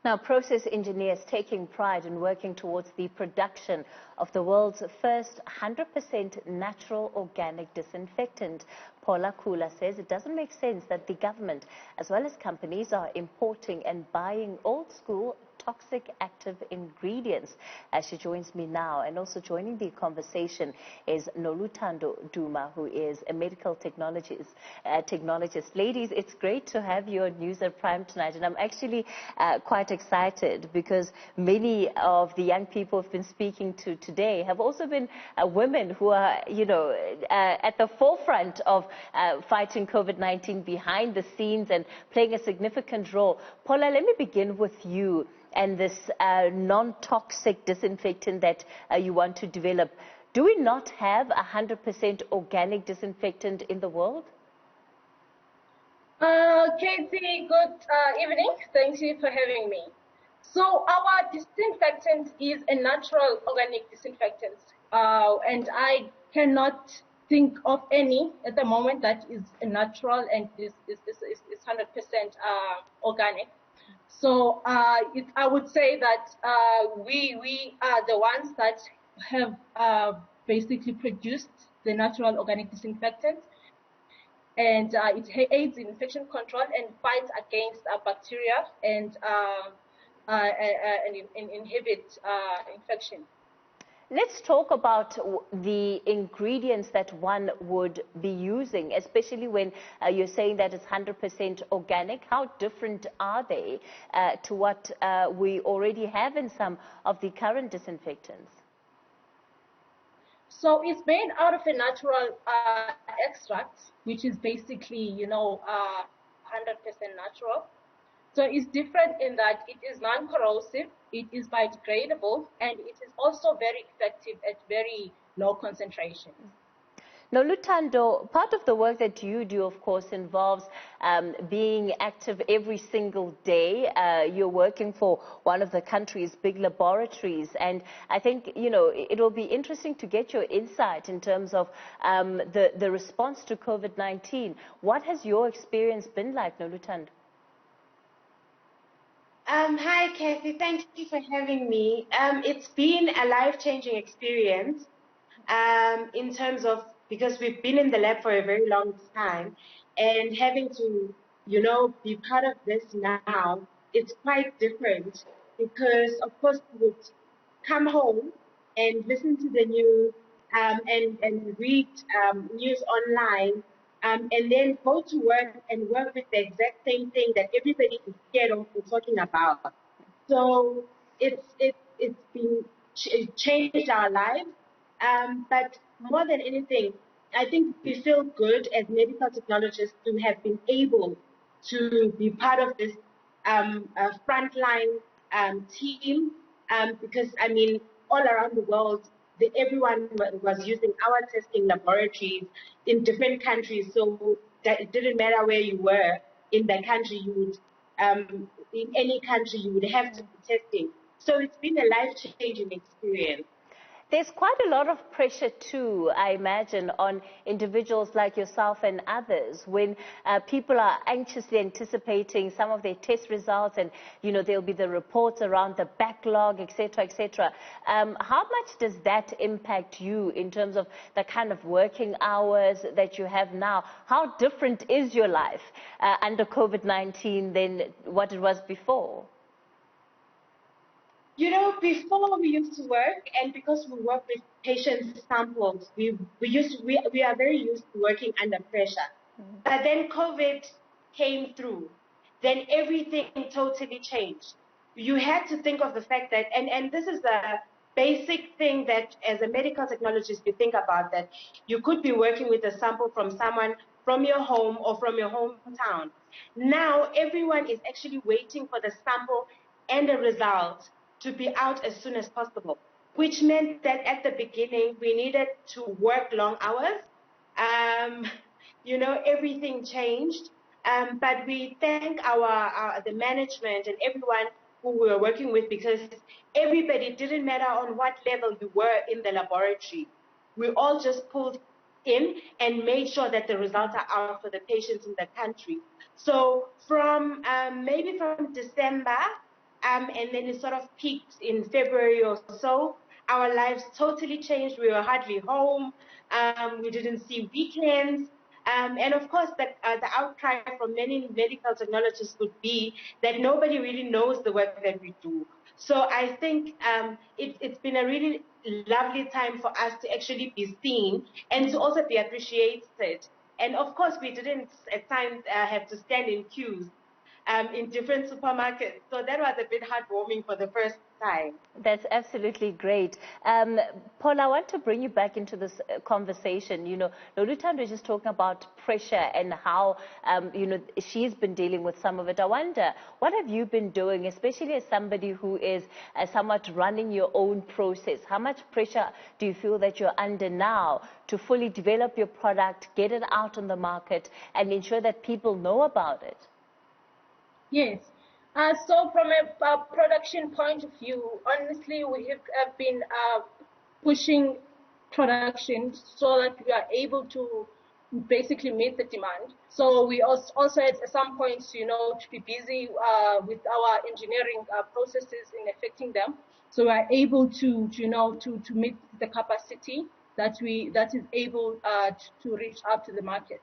Now, process engineers taking pride in working towards the production of the world's first 100% natural organic disinfectant. Phola Kula says it doesn't make sense that the government, as well as companies, are importing and buying old-school toxic active ingredients. As she joins me now, and also joining the conversation is Noluthando Duma, who is a medical technologist. Ladies, it's great to have you on News at Prime tonight, and I'm actually quite excited because many of the young people we've been speaking to today have also been women who are, at the forefront of fighting COVID-19 behind the scenes and playing a significant role. Phola, let me begin with you and this non-toxic disinfectant that you want to develop. Do we not have 100% organic disinfectant in the world? Cathy, good evening. Thank you for having me. So our disinfectant is a natural organic disinfectant, and I cannot think of any at the moment that is natural and is 100% organic. So I would say that we are the ones that have basically produced the natural organic disinfectant, and it aids in infection control and fights against bacteria and inhibit infection. Let's talk about the ingredients that one would be using, especially when you're saying that it's 100% organic. How different are they to what we already have in some of the current disinfectants? So it's made out of a natural extract, which is basically, 100% natural. So it's different in that it is non-corrosive, it is biodegradable, and it is also very effective at very low concentrations. Now, Noluthando, part of the work that you do, of course, involves being active every single day. You're working for one of the country's big laboratories, and I think, it will be interesting to get your insight in terms of the response to COVID-19. What has your experience been like, Noluthando? Hi, Cathy. Thank you for having me. It's been a life-changing experience in terms of, because we've been in the lab for a very long time, and having to, be part of this now, it's quite different because, of course, we would come home and listen to the news and read news online, and then go to work and work with the exact same thing that everybody is scared of talking about. So it's been changed our lives, but more than anything, I think we feel good as medical technologists to have been able to be part of this frontline team, because all around the world, everyone was using our testing laboratories in different countries, so that it didn't matter where you were in the country, you would, in any country, you would have to be testing. So it's been a life-changing experience. There's quite a lot of pressure too, I imagine, on individuals like yourself and others when people are anxiously anticipating some of their test results, and there'll be the reports around the backlog, etc., etc. How much does that impact you in terms of the kind of working hours that you have now? How different is your life under COVID-19 than what it was before? Before we used to work, and because we work with patient samples, we are very used to working under pressure. Mm-hmm. But then COVID came through. Then everything totally changed. You had to think of the fact that, and this is the basic thing that as a medical technologist you think about, that you could be working with a sample from someone from your home or from your hometown. Now everyone is actually waiting for the sample and the result to be out as soon as possible, which meant that at the beginning we needed to work long hours. Everything changed, but we thank the management and everyone who we were working with, because everybody, didn't matter on what level you were in the laboratory. We all just pulled in and made sure that the results are out for the patients in the country. So maybe from December, and then it sort of peaked in February or so. Our lives totally changed. We were hardly home. We didn't see weekends. And of course, the outcry from many medical technologists would be that nobody really knows the work that we do. So I think it's been a really lovely time for us to actually be seen and to also be appreciated. And of course, we didn't at times have to stand in queues in different supermarkets. So that was a bit heartwarming for the first time. That's absolutely great. Paul, I want to bring you back into this conversation. You know, Noluthando is just talking about pressure and how, you know, she's been dealing with some of it. I wonder, what have you been doing, especially as somebody who is somewhat running your own process? How much pressure do you feel that you're under now to fully develop your product, get it out on the market, and ensure that people know about it? Yes. So from a production point of view, honestly, we have been pushing production so that we are able to basically meet the demand. So we also at some points, you know, to be busy with our engineering processes in affecting them. So we are able to you know, to meet the capacity that is able to reach out to the market.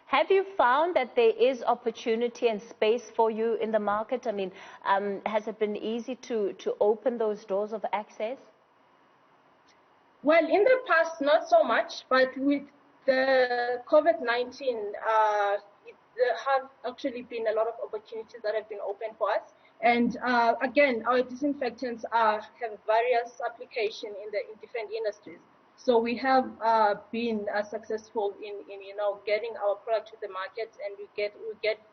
Have you found that there is opportunity and space for you in the market? I mean, has it been easy to open those doors of access? Well, in the past, not so much, but with the COVID-19, there have actually been a lot of opportunities that have been opened for us. And again, our disinfectants have various applications in different industries. So we have been successful in you know, getting our product to the market, and we get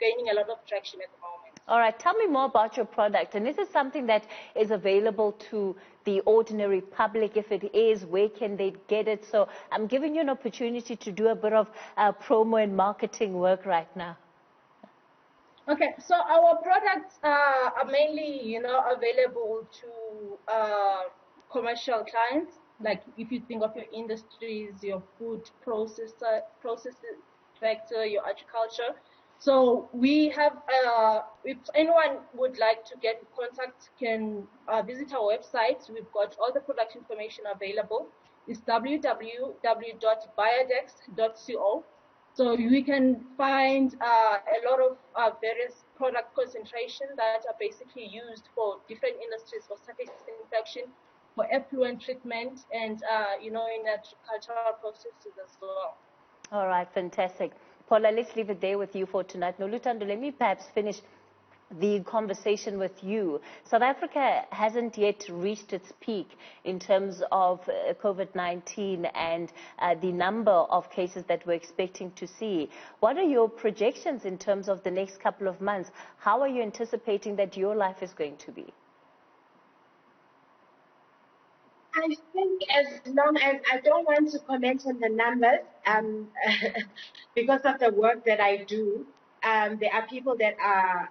gaining a lot of traction at the moment. All right, tell me more about your product. And is it something that is available to the ordinary public? If it is, where can they get it? So I'm giving you an opportunity to do a bit of promo and marketing work right now. Okay, so our products are mainly, you know, available to commercial clients. Like if you think of your industries, your food processing sector, your agriculture. So we have, if anyone would like to get in contact, can visit our website. We've got all the product information available. It's www.biodex.co. So we can find a lot of various product concentration that are basically used for different industries, for surface disinfection, for effluent treatment, and you know, in agricultural processes as well. All right, fantastic. Paula, let's leave it there with you for tonight. Noluthando, let me perhaps finish the conversation with you. South Africa hasn't yet reached its peak in terms of COVID-19 and the number of cases that we're expecting to see. What are your projections in terms of the next couple of months? How are you anticipating that your life is going to be? I think as long as I don't want to comment on the numbers, because of the work that I do, there are people that are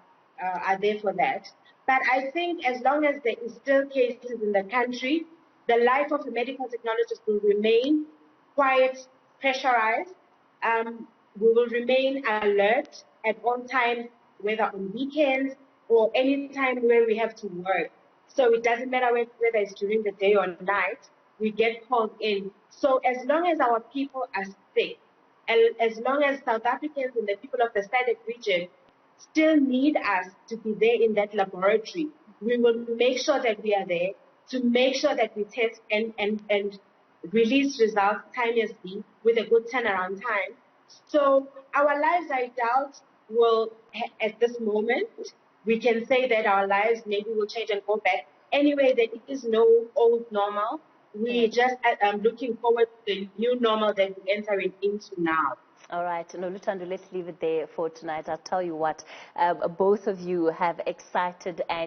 there for that. But I think as long as there is still cases in the country, the life of the medical technologist will remain quite pressurized. We will remain alert at all times, whether on weekends or any time where we have to work. So it doesn't matter whether it's during the day or night, we get called in. So as long as our people are safe, and as long as South Africans and the people of the SADC region still need us to be there in that laboratory, we will make sure that we are there to make sure that we test and release results timelessly with a good turnaround time. So our lives, I doubt, will, at this moment, we can say that our lives maybe will change and go back. Anyway, there is no old normal. We just looking forward to the new normal that we're entering into now. All right, Noluthando, let's leave it there for tonight. I'll tell you what, both of you have excited and